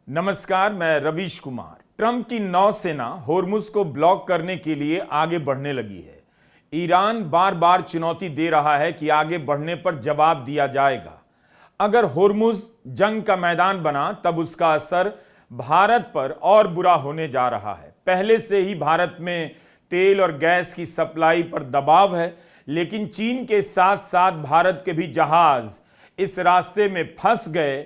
नमस्कार, मैं रवीश कुमार। ट्रंप की नौसेना होर्मुज को ब्लॉक करने के लिए आगे बढ़ने लगी है। ईरान बार बार चुनौती दे रहा है कि आगे बढ़ने पर जवाब दिया जाएगा। अगर होर्मुज जंग का मैदान बना तब उसका असर भारत पर और बुरा होने जा रहा है। पहले से ही भारत में तेल और गैस की सप्लाई पर दबाव है, लेकिन चीन के साथ साथ भारत के भी जहाज इस रास्ते में फंस गए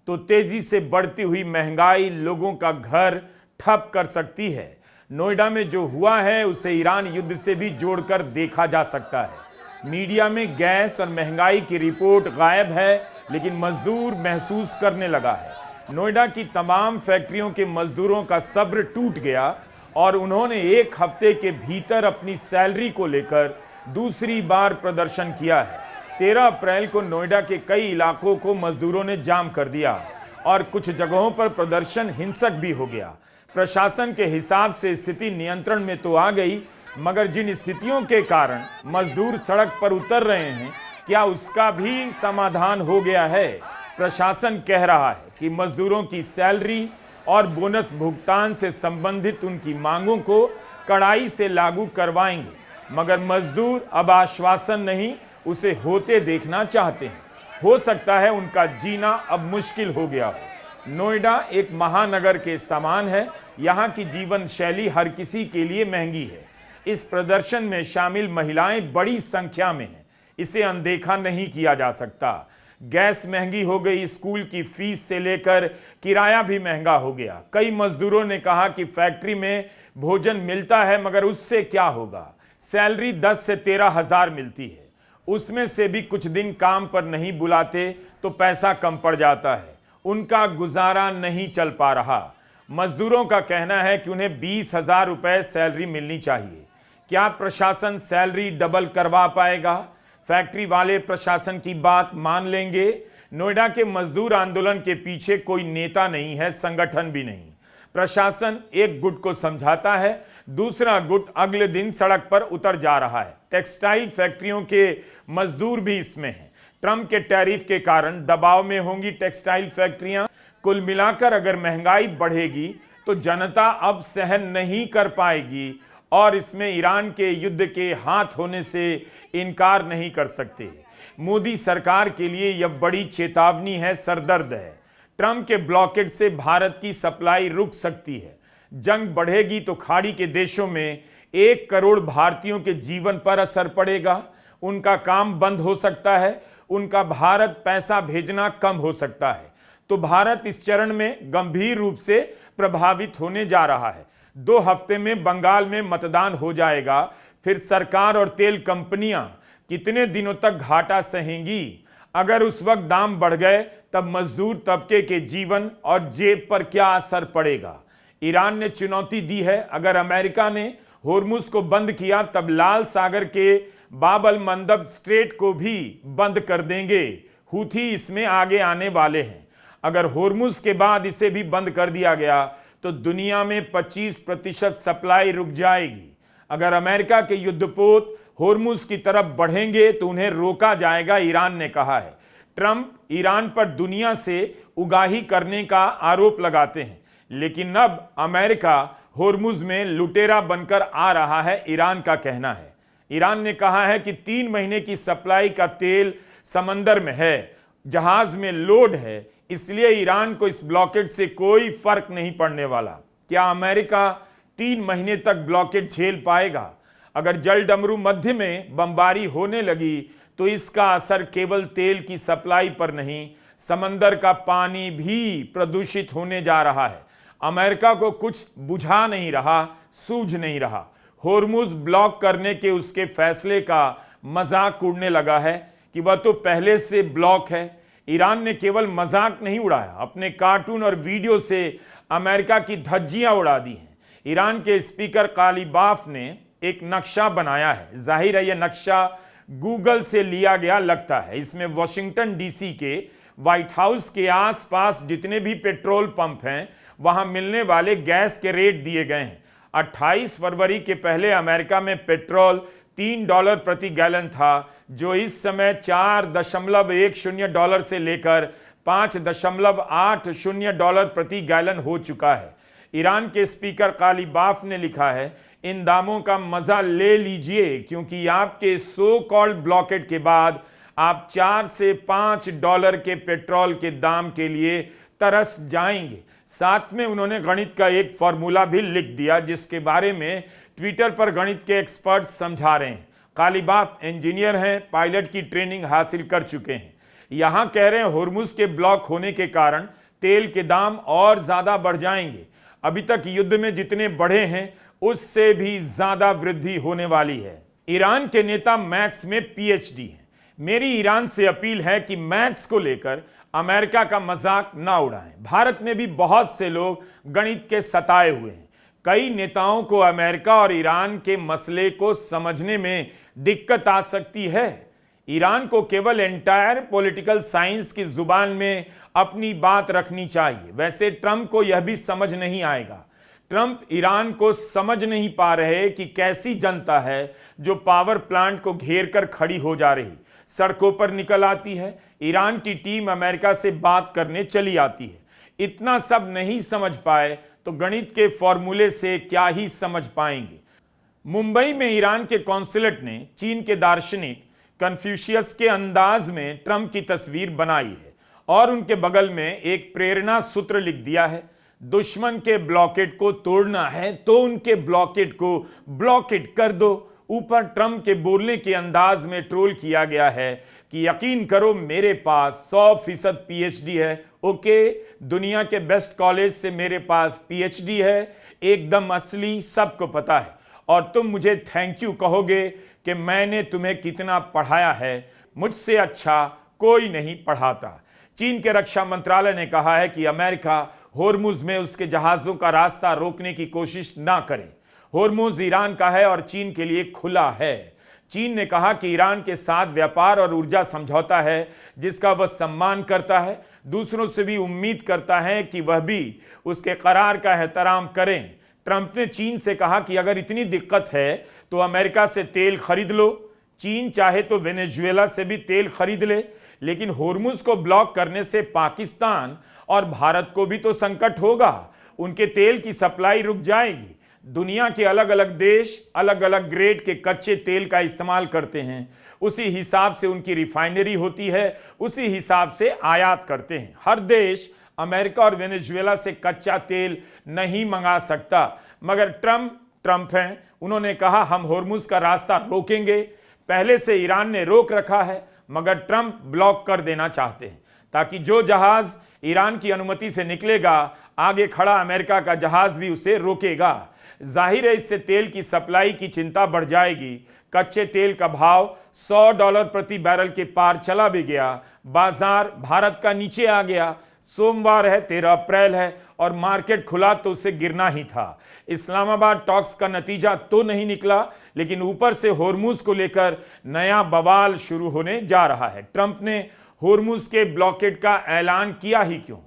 तो तेजी से बढ़ती हुई महंगाई लोगों का घर ठप कर सकती है। नोएडा में जो हुआ है उसे ईरान युद्ध से भी जोड़कर देखा जा सकता है। मीडिया में गैस और महंगाई की रिपोर्ट गायब है, लेकिन मजदूर महसूस करने लगा है। नोएडा की तमाम फैक्ट्रियों के मजदूरों का सब्र टूट गया और उन्होंने एक हफ्ते के भीतर अपनी सैलरी को लेकर दूसरी बार प्रदर्शन किया है। 13 अप्रैल को नोएडा के कई इलाकों को मजदूरों ने जाम कर दिया और कुछ जगहों पर प्रदर्शन हिंसक भी हो गया। प्रशासन के हिसाब से स्थिति नियंत्रण में तो आ गई, मगर जिन स्थितियों के कारण मजदूर सड़क पर उतर रहे हैं, क्या उसका भी समाधान हो गया है? प्रशासन कह रहा है कि मजदूरों की सैलरी और बोनस भुगतान से संबंधित उनकी मांगों को कड़ाई से लागू करवाएंगे, मगर मजदूर अब आश्वासन नहीं, उसे होते देखना चाहते हैं। हो सकता है उनका जीना अब मुश्किल हो गया हो। नोएडा एक महानगर के समान है। यहाँ की जीवन शैली हर किसी के लिए महंगी है। इस प्रदर्शन में शामिल महिलाएं बड़ी संख्या में हैं। इसे अनदेखा नहीं किया जा सकता। गैस महंगी हो गई, स्कूल की फीस से लेकर किराया भी महंगा हो गया। कई मजदूरों ने कहा कि फैक्ट्री में भोजन मिलता है, मगर उससे क्या होगा? सैलरी 10 से 13 हजार मिलती है, उसमें से भी कुछ दिन काम पर नहीं बुलाते तो पैसा कम पड़ जाता है। उनका गुजारा नहीं चल पा रहा। मजदूरों का कहना है कि उन्हें 20,000 रुपए सैलरी मिलनी चाहिए। क्या प्रशासन सैलरी डबल करवा पाएगा? फैक्ट्री वाले प्रशासन की बात मान लेंगे? नोएडा के मजदूर आंदोलन के पीछे कोई नेता नहीं है, संगठन भी नहीं। प्रशासन एक गुट को समझाता है, दूसरा गुट अगले दिन सड़क पर उतर जा रहा है। टेक्सटाइल फैक्ट्रियों के मजदूर भी इसमें हैं। ट्रंप के टैरिफ के कारण दबाव में होंगी टेक्सटाइल फैक्ट्रियां। कुल मिलाकर अगर महंगाई बढ़ेगी तो जनता अब सहन नहीं कर पाएगी और इसमें ईरान के युद्ध के हाथ होने से इनकार नहीं कर सकते। मोदी सरकार के ये यह बड़ी चेतावनी है, सरदर्द है। ट्रंप के ब्लॉकेट से भारत की सप्लाई रुक सकती है। जंग बढ़ेगी तो खाड़ी के देशों में 1 करोड़ भारतीयों के जीवन पर असर पड़ेगा। उनका काम बंद हो सकता है, उनका भारत पैसा भेजना कम हो सकता है। तो भारत इस चरण में गंभीर रूप से प्रभावित होने जा रहा है। 2 हफ्ते में बंगाल में मतदान हो जाएगा। फिर सरकार और तेल कंपनियां कितने दिनों तक घाटा सहेंगी? अगर उस वक्त दाम बढ़ गए तब मजदूर तबके के जीवन और जेब पर क्या असर पड़ेगा? ईरान ने चुनौती दी है, अगर अमेरिका ने होर्मुज को बंद किया तब लाल सागर के बाब अल मंदब स्ट्रेट को भी बंद कर देंगे। हूथी इसमें आगे आने वाले हैं। अगर होर्मुज के बाद इसे भी बंद कर दिया गया तो दुनिया में 25% सप्लाई रुक जाएगी। अगर अमेरिका के युद्धपोत होर्मुज की तरफ बढ़ेंगे तो उन्हें रोका जाएगा, ईरान ने कहा है। ट्रंप ईरान पर दुनिया से उगाही करने का आरोप लगाते हैं, लेकिन अब अमेरिका होर्मुज में लुटेरा बनकर आ रहा है, ईरान का कहना है। ईरान ने कहा है कि 3 महीने की सप्लाई का तेल समंदर में है, जहाज में लोड है, इसलिए ईरान को इस ब्लॉकेट से कोई फर्क नहीं पड़ने वाला। क्या अमेरिका 3 महीने तक ब्लॉकेट झेल पाएगा? अगर जल डमरू मध्य में बमबारी होने लगी तो इसका असर केवल तेल की सप्लाई पर नहीं, समंदर का पानी भी प्रदूषित होने जा रहा है। अमेरिका को कुछ बुझा नहीं रहा, सूझ नहीं रहा। होर्मुज ब्लॉक करने के उसके फैसले का मजाक उड़ने लगा है कि वह तो पहले से ब्लॉक है। ईरान ने केवल मजाक नहीं उड़ाया, अपने कार्टून और वीडियो से अमेरिका की धज्जियां उड़ा दी हैं। ईरान के स्पीकर कालीबाफ ने एक नक्शा बनाया है। जाहिर है यह नक्शा गूगल से लिया गया लगता है। इसमें वॉशिंगटन डीसी के व्हाइट हाउस के आसपास जितने भी पेट्रोल पंप हैं वहां मिलने वाले गैस के रेट दिए गए हैं। 28 फरवरी के पहले अमेरिका में पेट्रोल $3 प्रति गैलन था, जो इस समय $4.10 से लेकर $5.80 प्रति गैलन हो चुका है। ईरान के स्पीकर कालीबाफ ने लिखा है, इन दामों का मजा ले लीजिए क्योंकि आपके सो कॉल्ड ब्लॉकेट के बाद आप $4 से $5 के पेट्रोल के दाम के लिए तरस जाएंगे। साथ में उन्होंने गणित का एक फॉर्मूला भी लिख दिया जिसके बारे में ट्विटर पर गणित के एक्सपर्ट समझा रहे हैं। कालीबाफ इंजीनियर हैं, पायलट की ट्रेनिंग हासिल कर चुके हैं। यहां कह रहे हैं होर्मुज के ब्लॉक होने के कारण तेल के दाम और ज्यादा बढ़ जाएंगे। अभी तक युद्ध में जितने बढ़े हैं उससे भी ज्यादा वृद्धि होने वाली है। ईरान के नेता मैथ्स में पीएचडी हैं। मेरी ईरान से अपील है कि मैथ्स को लेकर अमेरिका का मजाक ना उड़ाएं। भारत में भी बहुत से लोग गणित के सताए हुए हैं। कई नेताओं को अमेरिका और ईरान के मसले को समझने में दिक्कत आ सकती है। ईरान को केवल एंटायर पॉलिटिकल साइंस की जुबान में अपनी बात रखनी चाहिए। वैसे ट्रंप को यह भी समझ नहीं आएगा। ट्रंप ईरान को समझ नहीं पा रहे कि कैसी जनता है जो पावर प्लांट को घेर कर खड़ी हो जा रही, सड़कों पर निकल आती है। ईरान की टीम अमेरिका से बात करने चली आती है। इतना सब नहीं समझ पाए तो गणित के फॉर्मूले से क्या ही समझ पाएंगे। मुंबई में ईरान के कॉन्सुलेट ने चीन के दार्शनिक कन्फ्यूशियस के अंदाज में ट्रंप की तस्वीर बनाई है और उनके बगल में एक प्रेरणा सूत्र लिख दिया है, दुश्मन के ब्लॉकेट को तोड़ना है तो उनके ब्लॉकेट को ब्लॉकेट कर दो। ऊपर ट्रंप के बोलने के अंदाज में ट्रोल किया गया है कि यकीन करो मेरे पास 100% पीएचडी है। ओके, दुनिया के बेस्ट कॉलेज से मेरे पास पीएचडी है, एकदम असली, सबको पता है। और तुम मुझे थैंक यू कहोगे कि मैंने तुम्हें कितना पढ़ाया है। मुझसे अच्छा कोई नहीं पढ़ाता। चीन के रक्षा मंत्रालय ने कहा है कि अमेरिका होर्मुज में उसके जहाजों का रास्ता रोकने की कोशिश ना करे। होर्मुज ईरान का है और चीन के लिए खुला है। चीन ने कहा कि ईरान के साथ व्यापार और ऊर्जा समझौता है जिसका वह सम्मान करता है, दूसरों से भी उम्मीद करता है कि वह भी उसके करार का एहतराम करें। ट्रंप ने चीन से कहा कि अगर इतनी दिक्कत है तो अमेरिका से तेल खरीद लो। चीन चाहे तो वेनेजुएला से भी तेल खरीद ले, लेकिन होर्मुज को ब्लॉक करने से पाकिस्तान और भारत को भी तो संकट होगा। उनके तेल की सप्लाई रुक जाएगी। दुनिया के अलग अलग देश अलग अलग ग्रेड के कच्चे तेल का इस्तेमाल करते हैं, उसी हिसाब से उनकी रिफाइनरी होती है, उसी हिसाब से आयात करते हैं। हर देश अमेरिका और वेनेजुएला से कच्चा तेल नहीं मंगा सकता, मगर ट्रंप हैं, उन्होंने कहा हम होर्मुज का रास्ता रोकेंगे। पहले से ईरान ने रोक रखा है मगर ट्रंप ब्लॉक कर देना चाहते हैं ताकि जो जहाज ईरान की अनुमति से निकलेगा आगे खड़ा अमेरिका का जहाज भी उसे रोकेगा। जाहिर है इससे तेल की सप्लाई की चिंता बढ़ जाएगी। कच्चे तेल का भाव $100 प्रति बैरल के पार चला भी गया। बाजार भारत का नीचे आ गया। सोमवार है, 13 अप्रैल है और मार्केट खुला तो उसे गिरना ही था। इस्लामाबाद टॉक्स का नतीजा तो नहीं निकला, लेकिन ऊपर से होर्मुज को लेकर नया बवाल शुरू होने जा रहा है। ट्रंप ने होर्मुज के ब्लॉकेट का ऐलान किया ही क्यों?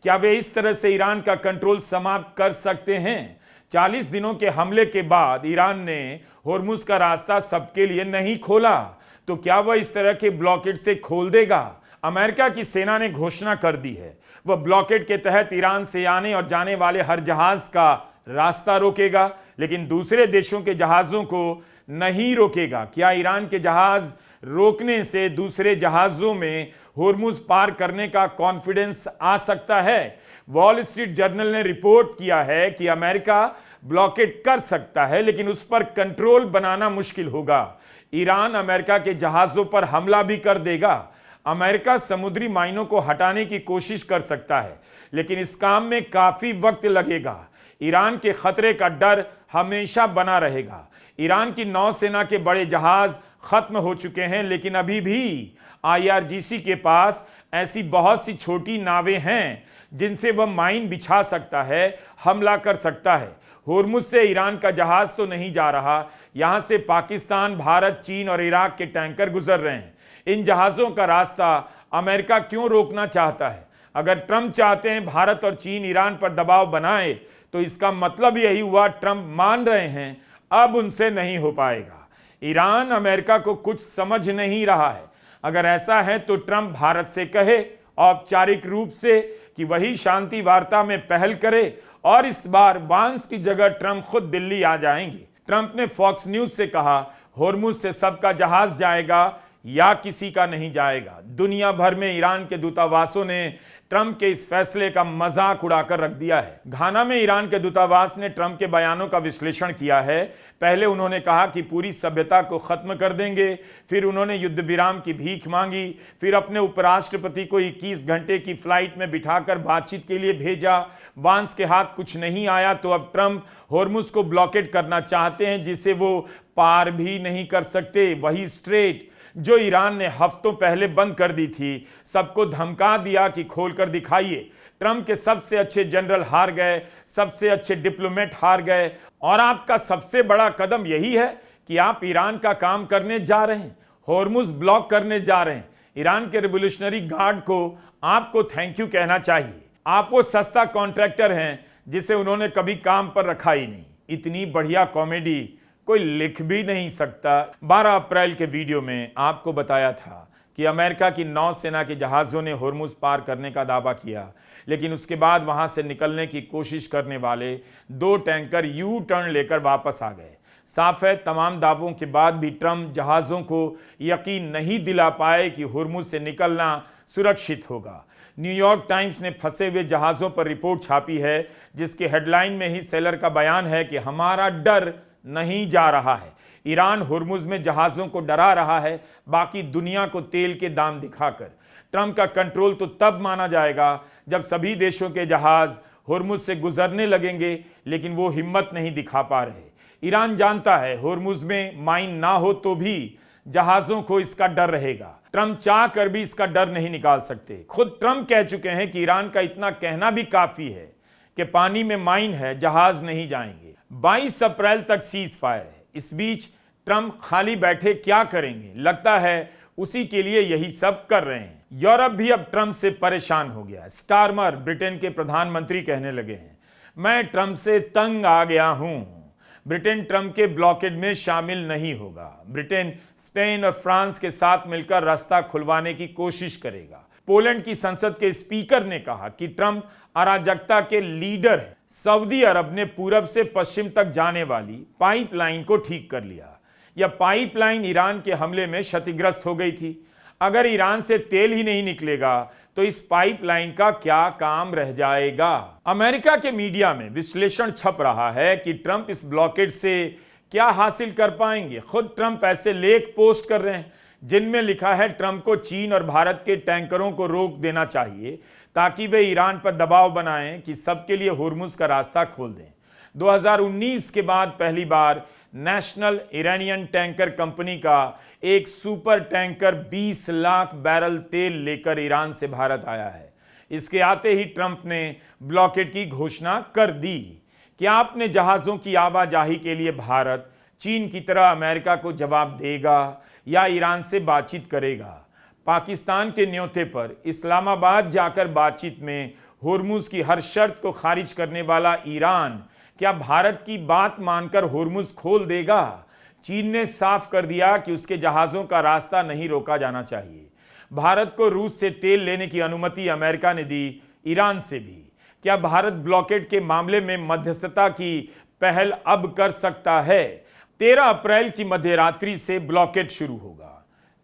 क्या वे इस तरह से ईरान का कंट्रोल समाप्त कर सकते हैं? 40 दिनों के हमले के बाद ईरान ने होर्मुज का रास्ता सबके लिए नहीं खोला, तो क्या वह इस तरह के ब्लॉकेट से खोल देगा? अमेरिका की सेना ने घोषणा कर दी है वह ब्लॉकेट के तहत ईरान से आने और जाने वाले हर जहाज का रास्ता रोकेगा, लेकिन दूसरे देशों के जहाजों को नहीं रोकेगा। क्या ईरान के जहाज रोकने से दूसरे जहाजों में होर्मुज पार करने का कॉन्फिडेंस आ सकता है? वॉल स्ट्रीट जर्नल ने रिपोर्ट किया है कि अमेरिका ब्लॉकेट कर सकता है लेकिन उस पर कंट्रोल बनाना मुश्किल होगा। ईरान अमेरिका के जहाजों पर हमला भी कर देगा। अमेरिका समुद्री माइनों को हटाने की कोशिश कर सकता है लेकिन इस काम में काफी वक्त लगेगा। ईरान के खतरे का डर हमेशा बना रहेगा। ईरान की नौसेना के बड़े जहाज खत्म हो चुके हैं, लेकिन अभी भी IRGC के पास ऐसी बहुत सी छोटी नावें हैं जिनसे वह माइन बिछा सकता है, हमला कर सकता है। होर्मुज से ईरान का जहाज तो नहीं जा रहा, यहां से पाकिस्तान, भारत, चीन और इराक के टैंकर गुजर रहे हैं। इन जहाजों का रास्ता अमेरिका क्यों रोकना चाहता है? अगर ट्रंप चाहते हैं भारत और चीन ईरान पर दबाव बनाए तो इसका मतलब यही हुआ ट्रंप मान रहे हैं अब उनसे नहीं हो पाएगा। ईरान अमेरिका को कुछ समझ नहीं रहा है। अगर ऐसा है तो ट्रंप भारत से कहे औपचारिक रूप से कि वही शांति वार्ता में पहल करे और इस बार वांस की जगह ट्रंप खुद दिल्ली आ जाएंगे। ट्रंप ने फॉक्स न्यूज से कहा, होर्मुज से सबका जहाज जाएगा या किसी का नहीं जाएगा। दुनिया भर में ईरान के दूतावासों ने ट्रंप के इस फैसले का मजाक उड़ाकर रख दिया है। घाना में ईरान के दूतावास ने ट्रंप के बयानों का विश्लेषण किया है। पहले उन्होंने कहा कि पूरी सभ्यता को खत्म कर देंगे, फिर उन्होंने युद्ध विराम की भीख मांगी, फिर अपने उपराष्ट्रपति को 21 घंटे की फ्लाइट में बिठाकर बातचीत के लिए भेजा। वांस के हाथ कुछ नहीं आया तो अब ट्रंप होर्मुज को ब्लॉकेट करना चाहते हैं, जिसे वो पार भी नहीं कर सकते। वही स्ट्रेट जो ईरान ने हफ्तों पहले बंद कर दी थी, सबको धमका दिया कि खोलकर दिखाइए। ट्रंप के सबसे अच्छे जनरल हार गए, सबसे अच्छे डिप्लोमेट हार गए, और आपका सबसे बड़ा कदम यही है कि आप ईरान का काम करने जा रहे हैं, होर्मुज ब्लॉक करने जा रहे हैं। ईरान के रिवोल्यूशनरी गार्ड को आपको थैंक यू कहना चाहिए। आप वो सस्ता कॉन्ट्रैक्टर हैं जिसे उन्होंने कभी काम पर रखा ही नहीं। इतनी बढ़िया कॉमेडी कोई लिख भी नहीं सकता। 12 अप्रैल के वीडियो में आपको बताया था कि अमेरिका की नौसेना के जहाज़ों ने होर्मुज पार करने का दावा किया, लेकिन उसके बाद वहां से निकलने की कोशिश करने वाले 2 टैंकर यू टर्न लेकर वापस आ गए। साफ है, तमाम दावों के बाद भी ट्रंप जहाज़ों को यकीन नहीं दिला पाए कि होर्मुज से निकलना सुरक्षित होगा। न्यूयॉर्क टाइम्स ने फंसे हुए जहाज़ों पर रिपोर्ट छापी है, जिसके हेडलाइन में ही सेलर का बयान है कि हमारा डर नहीं जा रहा है। ईरान होर्मुज में जहाजों को डरा रहा है, बाकी दुनिया को तेल के दाम दिखाकर। ट्रंप का कंट्रोल तो तब माना जाएगा जब सभी देशों के जहाज होर्मुज से गुजरने लगेंगे, लेकिन वो हिम्मत नहीं दिखा पा रहे। ईरान जानता है होर्मुज में माइन ना हो तो भी जहाजों को इसका डर रहेगा। ट्रंप चाह कर भी इसका डर नहीं निकाल सकते। खुद ट्रंप कह चुके हैं कि ईरान का इतना कहना भी काफी है कि पानी में माइन है, जहाज नहीं जाएंगे। 22 अप्रैल तक सीज फायर है। इस बीच ट्रंप खाली बैठे क्या करेंगे? लगता है उसी के लिए यही सब कर रहे हैं। यूरोप भी अब ट्रंप से परेशान हो गया। स्टारमर ब्रिटेन के प्रधानमंत्री कहने लगे हैं, मैं ट्रंप से तंग आ गया हूं। ब्रिटेन ट्रंप के ब्लॉकेड में शामिल नहीं होगा। ब्रिटेन स्पेन और फ्रांस के साथ मिलकर रास्ता खुलवाने की कोशिश करेगा। पोलैंड की संसद के स्पीकर ने कहा कि ट्रंप अराजकता के लीडर है। सऊदी अरब ने पूरब से पश्चिम तक जाने वाली पाइपलाइन को ठीक कर लिया। यह पाइपलाइन ईरान के हमले में क्षतिग्रस्त हो गई थी। अगर ईरान से तेल ही नहीं निकलेगा तो इस पाइपलाइन का क्या काम रह जाएगा? अमेरिका के मीडिया में विश्लेषण छप रहा है कि ट्रंप इस ब्लॉकेड से क्या हासिल कर पाएंगे। खुद ट्रंप ऐसे लेख पोस्ट कर रहे हैं जिनमें लिखा है ट्रंप को चीन और भारत के टैंकरों को रोक देना चाहिए ताकि वे ईरान पर दबाव बनाएं कि सबके लिए होर्मुज का रास्ता खोल दें। 2019 के बाद पहली बार नेशनल इरानियन टैंकर कंपनी का एक सुपर टैंकर 20 लाख बैरल तेल लेकर ईरान से भारत आया है। इसके आते ही ट्रंप ने ब्लॉकेड की घोषणा कर दी कि आपने जहाजों की आवाजाही के लिए भारत चीन की तरह अमेरिका को जवाब देगा या ईरान से बातचीत करेगा। पाकिस्तान के न्योते पर इस्लामाबाद जाकर बातचीत में होर्मुज की हर शर्त को खारिज करने वाला ईरान क्या भारत की बात मानकर होर्मुज खोल देगा? चीन ने साफ कर दिया कि उसके जहाजों का रास्ता नहीं रोका जाना चाहिए। भारत को रूस से तेल लेने की अनुमति अमेरिका ने दी, ईरान से भी। क्या भारत ब्लॉकेड के मामले में मध्यस्थता की पहल अब कर सकता है? 13 अप्रैल की मध्यरात्रि से ब्लॉकेड शुरू होगा।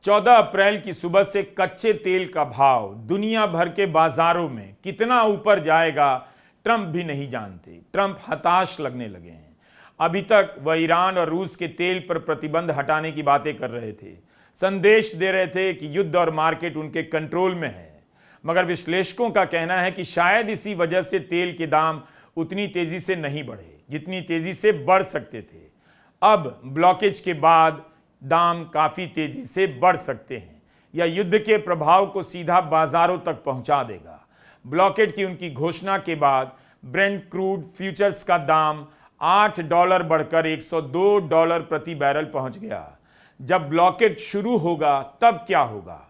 14 अप्रैल की सुबह से कच्चे तेल का भाव दुनिया भर के बाजारों में कितना ऊपर जाएगा ट्रंप भी नहीं जानते। ट्रंप हताश लगने लगे हैं। अभी तक वह ईरान और रूस के तेल पर प्रतिबंध हटाने की बातें कर रहे थे, संदेश दे रहे थे कि युद्ध और मार्केट उनके कंट्रोल में है। मगर विश्लेषकों का कहना है कि शायद इसी वजह से तेल के दाम उतनी तेजी से नहीं बढ़े जितनी तेजी से बढ़ सकते थे। अब ब्लॉकेज के बाद दाम काफी तेजी से बढ़ सकते हैं। यह युद्ध के प्रभाव को सीधा बाजारों तक पहुंचा देगा। ब्लॉकेड की उनकी घोषणा के बाद ब्रेंट क्रूड फ्यूचर्स का दाम $8 बढ़कर $102 प्रति बैरल पहुंच गया। जब ब्लॉकेड शुरू होगा तब क्या होगा?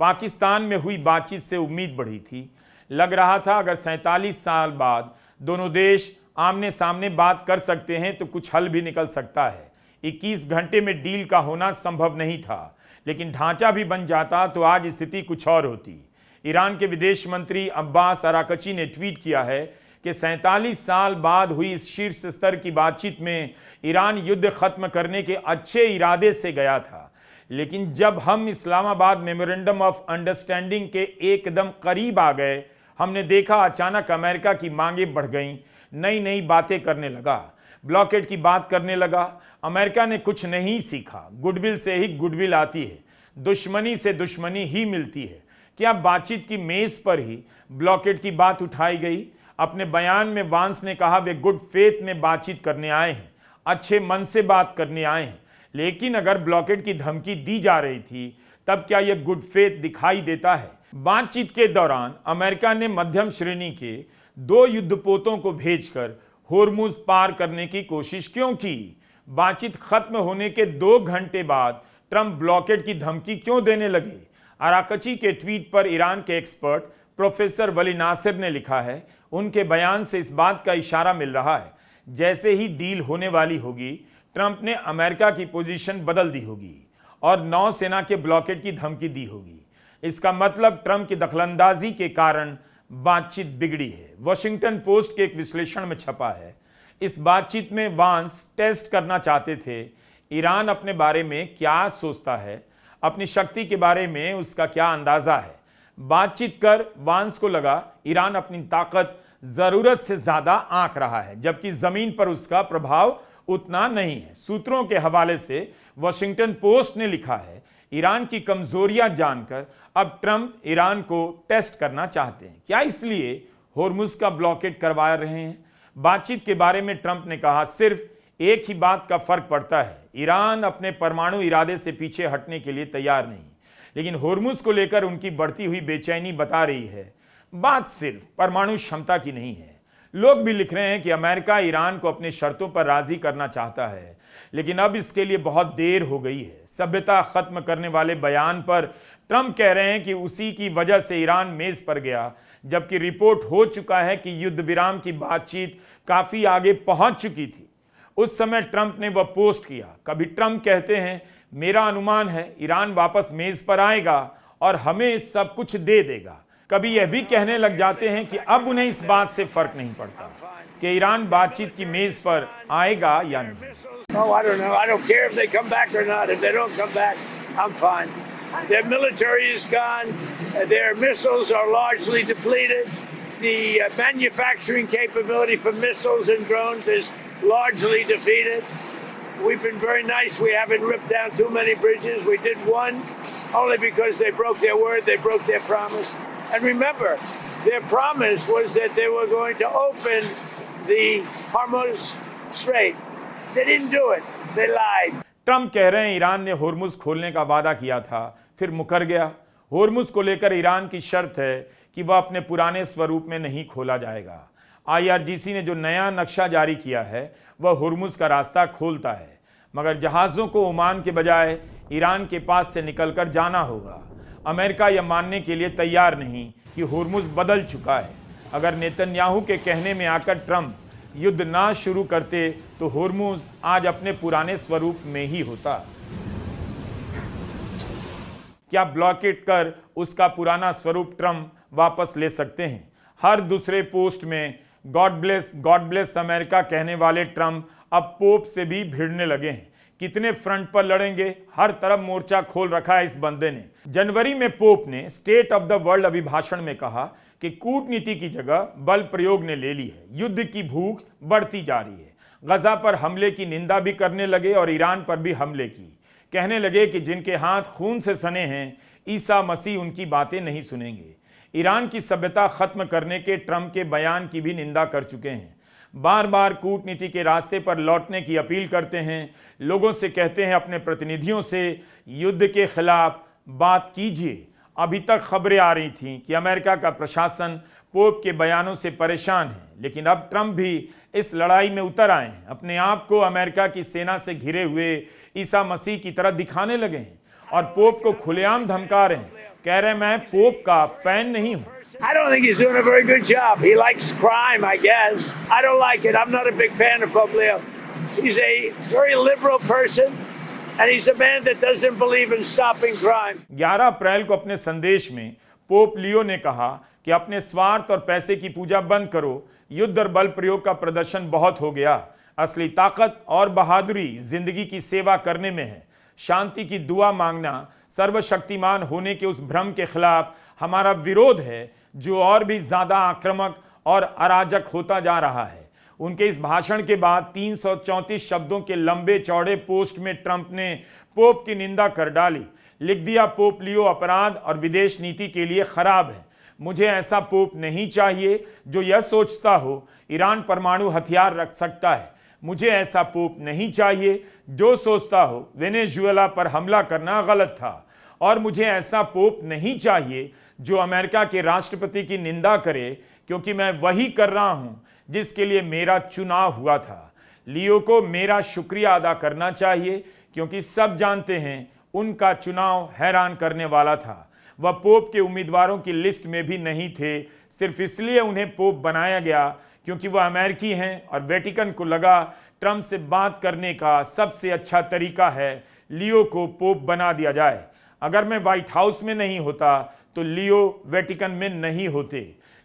पाकिस्तान में हुई बातचीत से उम्मीद बढ़ी थी। लग रहा था अगर 47 साल बाद दोनों देश आमने सामने बात कर सकते हैं तो कुछ हल भी निकल सकता है। 21 घंटे में डील का होना संभव नहीं था, लेकिन ढांचा भी बन जाता तो आज स्थिति कुछ और होती। ईरान के विदेश मंत्री अब्बास अराकची ने ट्वीट किया है कि 47 साल बाद हुई इस शीर्ष स्तर की बातचीत में ईरान युद्ध खत्म करने के अच्छे इरादे से गया था, लेकिन जब हम इस्लामाबाद मेमोरेंडम ऑफ अंडरस्टैंडिंग के एकदम करीब आ गए, हमने देखा अचानक अमेरिका की मांगें बढ़ गईं, नई नई बातें करने लगा, ब्लॉकेड की बात करने लगा। अमेरिका ने कुछ नहीं सीखा, गुडविल से ही गुडविल आती है, दुश्मनी से दुश्मनी ही मिलती है। क्या बातचीत की मेज पर ही ब्लॉकेड की बात उठाई गई? अपने बयान में वांस ने कहा वे गुड फेथ में बातचीत करने आए हैं, अच्छे मन से बात करने आए हैं, लेकिन अगर ब्लॉकेड की धमकी दी जा रही थी तब क्या यह गुड फेथ दिखाई देता है? बातचीत के दौरान अमेरिका ने मध्यम श्रेणी के 2 युद्धपोतों को भेजकर होर्मुज पार करने की कोशिश क्यों की? बातचीत खत्म होने के 2 घंटे बाद ट्रंप ब्लॉकेड की धमकी क्यों देने लगे? अराकची के ट्वीट पर ईरान के एक्सपर्ट प्रोफेसर वली नासिर ने लिखा है, उनके बयान से इस बात का इशारा मिल रहा है जैसे ही डील होने वाली होगी ट्रंप ने अमेरिका की पोजीशन बदल दी होगी और नौसेना के ब्लॉकेड की धमकी दी होगी। इसका मतलब ट्रंप की दखलंदाजी के कारण बातचीत बिगड़ी है। वॉशिंगटन पोस्ट के एक विश्लेषण में छपा है, इस बातचीत में वांस टेस्ट करना चाहते थे ईरान अपने बारे में क्या सोचता है, अपनी शक्ति के बारे में उसका क्या अंदाजा है। बातचीत कर वांस को लगा ईरान अपनी ताकत जरूरत से ज्यादा आंक रहा है, जबकि जमीन पर उसका प्रभाव उतना नहीं है। सूत्रों के हवाले से वॉशिंगटन पोस्ट ने लिखा है, ईरान की कमजोरियां जानकर अब ट्रंप ईरान को टेस्ट करना चाहते हैं। क्या इसलिए होर्मुज का ब्लॉकेड करवा रहे हैं? बातचीत के बारे में ट्रंप ने कहा, सिर्फ एक ही बात का फर्क पड़ता है, ईरान अपने परमाणु इरादे से पीछे हटने के लिए तैयार नहीं, लेकिन होर्मुज को लेकर उनकी बढ़ती हुई बेचैनी बता रही है बात सिर्फ परमाणु क्षमता की नहीं है। लोग भी लिख रहे हैं कि अमेरिका ईरान को अपनी शर्तों पर राजी करना चाहता है, लेकिन अब इसके लिए बहुत देर हो गई है। सभ्यता खत्म करने वाले बयान पर ट्रंप कह रहे हैं कि उसी की वजह से ईरान मेज पर गया, जबकि रिपोर्ट हो चुका है कि युद्ध विराम की बातचीत काफी आगे पहुंच चुकी थी। उस समय ट्रंप ने वह पोस्ट किया। कभी ट्रंप कहते हैं, मेरा अनुमान है ईरान वापस मेज पर आएगा और हमें सब कुछ दे देगा। कभी यह भी कहने लग जाते हैं कि अब उन्हें इस बात से फर्क नहीं पड़ता कि ईरान बातचीत की मेज पर आएगा या नहीं। Oh, I don't know. I don't care if they come back or not. If they don't come back, I'm fine. Their military is gone. Their missiles are largely depleted. The manufacturing capability for missiles and drones is largely defeated. We've been very nice. We haven't ripped down too many bridges. We did one only because they broke their word. They broke their promise. And remember, their promise was that they were going to open the Hormuz Strait. They didn't do it. They lied. Trump कह रहे हैं Iran ने होर्मुज खोलने का वादा किया था, फिर मुकर गया। होर्मुज को लेकर ईरान की शर्त है कि वह अपने पुराने स्वरूप में नहीं खोला जाएगा। IRGC ने जो नया नक्शा जारी किया है वह होर्मुज का रास्ता खोलता है, मगर जहाजों को ओमान के बजाय ईरान के पास से निकलकर जाना होगा। अमेरिका यह मानने के लिए तैयार नहीं कि होर्मुज बदल चुका है। अगर नेतन्याहू के कहने में आकर ट्रंप युद्ध ना शुरू करते तो होर्मुज आज अपने पुराने स्वरूप में ही होता। क्या ब्लॉकेट कर उसका पुराना स्वरूप ट्रंप वापस ले सकते हैं? हर दूसरे पोस्ट में गॉड ब्लेस अमेरिका कहने वाले ट्रंप अब पोप से भी भिड़ने लगे हैं। कितने फ्रंट पर लड़ेंगे? हर तरफ मोर्चा खोल रखा है इस बंदे ने। जनवरी में पोप ने स्टेट ऑफ द वर्ल्ड अभिभाषण में कहा कि कूटनीति की जगह बल प्रयोग ने ले ली है, युद्ध की भूख बढ़ती जा रही है। गजा पर हमले की निंदा भी करने लगे और ईरान पर भी हमले की। कहने लगे कि जिनके हाथ खून से सने हैं, ईसा मसीह उनकी बातें नहीं सुनेंगे। ईरान की सभ्यता खत्म करने के ट्रंप के बयान की भी निंदा कर चुके हैं। बार बार कूटनीति के रास्ते पर लौटने की अपील करते हैं। लोगों से कहते हैं अपने प्रतिनिधियों से युद्ध के खिलाफ बात कीजिए। अभी तक खबरें आ रही थीं कि अमेरिका का प्रशासन पोप के बयानों से परेशान है, लेकिन अब ट्रंप भी इस लड़ाई में उतर आए हैं। अपने आप को अमेरिका की सेना से घिरे हुए ईसा मसीह की तरह दिखाने लगे हैं और पोप को खुलेआम धमका रहे हैं। कह रहे हैं मैं पोप का फैन नहीं हूं। I don't think he's doing a very good job. He likes crime, I guess. I don't like it. I'm not a big fan of Pope Leo. He's a very liberal person, and he's a man that doesn't believe in stopping crime. 11 अप्रैल को अपने संदेश में Pope Leo ने कहा कि अपने स्वार्थ और पैसे की पूजा बंद करो, युद्ध और बल प्रयोग का प्रदर्शन बहुत हो गया। असली ताकत और बहादुरी जिंदगी की सेवा करने में है। शांति की दुआ मांगना सर्वशक्तिमान होने के उस भ्रम के खिलाफ हमारा विरोध है जो और भी ज्यादा आक्रामक और अराजक होता जा रहा है। उनके इस भाषण के बाद 334 शब्दों के लंबे चौड़े पोस्ट में ट्रंप ने पोप की निंदा कर डाली। लिख दिया, पोप लियो अपराध और विदेश नीति के लिए खराब है। मुझे ऐसा पोप नहीं चाहिए जो यह सोचता हो ईरान परमाणु हथियार रख सकता है। मुझे ऐसा पोप नहीं चाहिए जो सोचता हो वेनेजुएला पर हमला करना गलत था। और मुझे ऐसा पोप नहीं चाहिए जो अमेरिका के राष्ट्रपति की निंदा करे, क्योंकि मैं वही कर रहा हूं जिसके लिए मेरा चुनाव हुआ था। लियो को मेरा शुक्रिया अदा करना चाहिए, क्योंकि सब जानते हैं उनका चुनाव हैरान करने वाला था। वह पोप के उम्मीदवारों की लिस्ट में भी नहीं थे, सिर्फ इसलिए उन्हें पोप बनाया गया क्योंकि वह अमेरिकी हैं और वेटिकन को लगा ट्रंप से बात करने का सबसे अच्छा तरीका है लियो को पोप बना दिया जाए। अगर मैं व्हाइट हाउस में नहीं होता तो लियो वेटिकन में नहीं होते।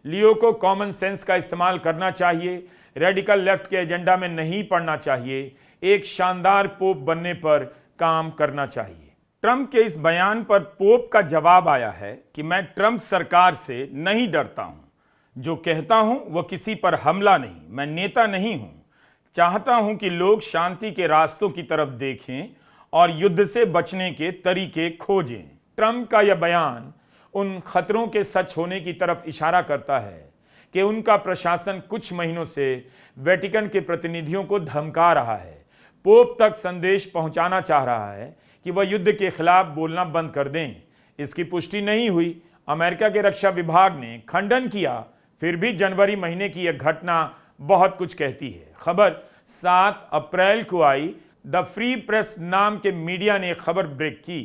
लियो को कॉमन सेंस का इस्तेमाल करना चाहिए, रेडिकल लेफ्ट के एजेंडा में नहीं पड़ना चाहिए, एक शानदार पोप बनने पर काम करना चाहिए। ट्रंप के इस बयान पर पोप का जवाब आया है कि मैं ट्रंप सरकार से नहीं डरता हूं, जो कहता हूं वह किसी पर हमला नहीं, मैं नेता नहीं हूं। चाहता हूं कि लोग शांति के रास्तों की तरफ देखें और युद्ध से बचने के तरीके खोजें। ट्रंप का यह बयान उन खतरों के सच होने की तरफ इशारा करता है कि उनका प्रशासन कुछ महीनों से वेटिकन के प्रतिनिधियों को धमका रहा है, पोप तक संदेश पहुंचाना चाह रहा है कि वह युद्ध के खिलाफ बोलना बंद कर दें। इसकी पुष्टि नहीं हुई। अमेरिका के रक्षा विभाग ने खंडन किया, फिर भी जनवरी महीने की यह घटना बहुत कुछ कहती है। खबर 7 अप्रैल को आई। द फ्री प्रेस नाम के मीडिया ने खबर ब्रेक की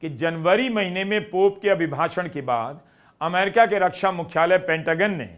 कि जनवरी महीने में पोप के अभिभाषण के बाद अमेरिका के रक्षा मुख्यालय पेंटागन ने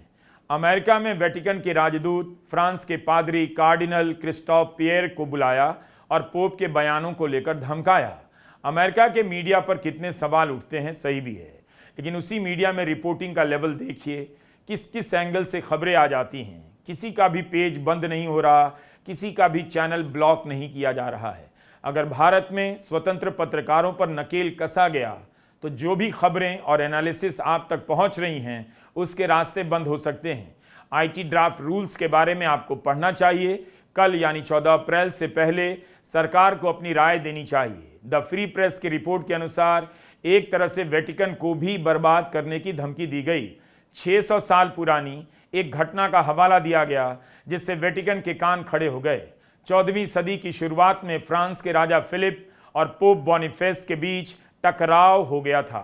अमेरिका में वेटिकन के राजदूत फ्रांस के पादरी कार्डिनल क्रिस्टोफ पियर को बुलाया और पोप के बयानों को लेकर धमकाया। अमेरिका के मीडिया पर कितने सवाल उठते हैं, सही भी है, लेकिन उसी मीडिया में रिपोर्टिंग का लेवल देखिए, किस किस एंगल से खबरें आ जाती हैं। किसी का भी पेज बंद नहीं हो रहा, किसी का भी चैनल ब्लॉक नहीं किया जा रहा है। अगर भारत में स्वतंत्र पत्रकारों पर नकेल कसा गया तो जो भी खबरें और एनालिसिस आप तक पहुंच रही हैं उसके रास्ते बंद हो सकते हैं। आईटी ड्राफ्ट रूल्स के बारे में आपको पढ़ना चाहिए। कल यानी 14 अप्रैल से पहले सरकार को अपनी राय देनी चाहिए। द फ्री प्रेस की रिपोर्ट के अनुसार एक तरह से वेटिकन को भी बर्बाद करने की धमकी दी गई। 600 साल पुरानी एक घटना का हवाला दिया गया जिससे वेटिकन के कान खड़े हो गए। 14वीं सदी की शुरुआत में फ्रांस के राजा फिलिप और पोप बॉनिफेस के बीच टकराव हो गया था।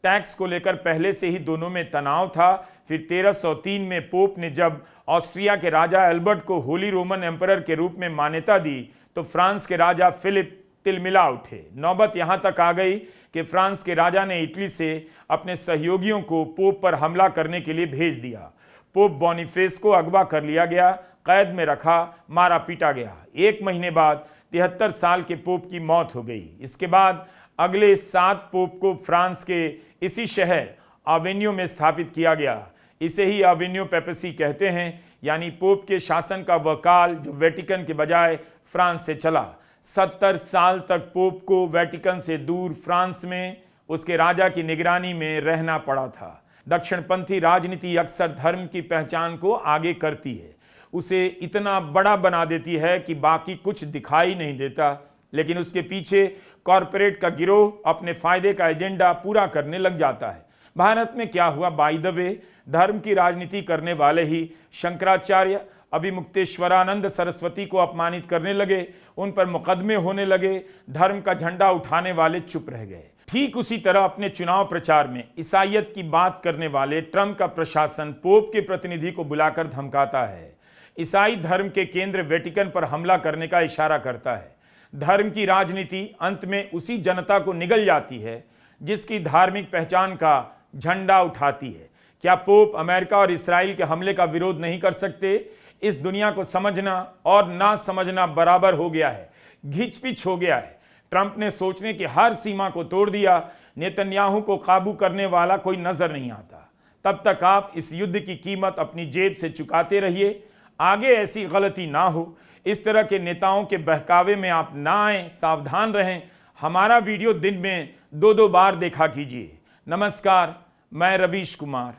टैक्स को लेकर पहले से ही दोनों में तनाव था। फिर 1303 में पोप ने जब ऑस्ट्रिया के राजा एल्बर्ट को होली रोमन एम्परर के रूप में मान्यता दी तो फ्रांस के राजा फिलिप तिलमिला उठे। नौबत यहां तक आ गई कि फ्रांस के राजा ने इटली से अपने सहयोगियों को पोप पर हमला करने के लिए भेज दिया। पोप बॉनिफेस को अगवा कर लिया गया, कैद में रखा, मारा पीटा गया। 1 महीने बाद 73 साल के पोप की मौत हो गई। इसके बाद अगले 7 पोप को फ्रांस के इसी शहर अवेन्यू में स्थापित किया गया। इसे ही अवेन्यू पेपेसी कहते हैं, यानी पोप के शासन का वह काल जो वेटिकन के बजाय फ्रांस से चला। 70 साल तक पोप को वेटिकन से दूर फ्रांस में उसके राजा की निगरानी में रहना पड़ा था। दक्षिणपंथी राजनीति अक्सर धर्म की पहचान को आगे करती है, उसे इतना बड़ा बना देती है कि बाकी कुछ दिखाई नहीं देता, लेकिन उसके पीछे कॉरपोरेट का गिरोह अपने फायदे का एजेंडा पूरा करने लग जाता है। भारत में क्या हुआ? बाय द वे, धर्म की राजनीति करने वाले ही शंकराचार्य, अभिमुक्तेश्वरानंद सरस्वती को अपमानित करने लगे, उन पर मुकदमे होने लगे। धर्म का झंडा उठाने वाले चुप रह गए। ठीक उसी तरह अपने चुनाव प्रचार में ईसाइयत की बात करने वाले ट्रंप का प्रशासन पोप के प्रतिनिधि को बुलाकर धमकाता है। ईसाई धर्म के केंद्र वेटिकन पर हमला करने का इशारा करता है। धर्म की राजनीति अंत में उसी जनता को निगल जाती है जिसकी धार्मिक पहचान का झंडा उठाती है। क्या पोप अमेरिका और इसराइल के हमले का विरोध नहीं कर सकते? इस दुनिया को समझना और ना समझना बराबर हो गया है, घिचपिच हो गया है। ट्रंप ने सोचने की हर सीमा को तोड़ दिया। नेतन्याहू को काबू करने वाला कोई नजर नहीं आता। तब तक आप इस युद्ध की कीमत अपनी जेब से चुकाते रहिए। आगे ऐसी गलती ना हो। इस तरह के नेताओं के बहकावे में आप ना आए, सावधान रहें। हमारा वीडियो दिन में 2-2 बार देखा कीजिए। नमस्कार, मैं रवीश कुमार।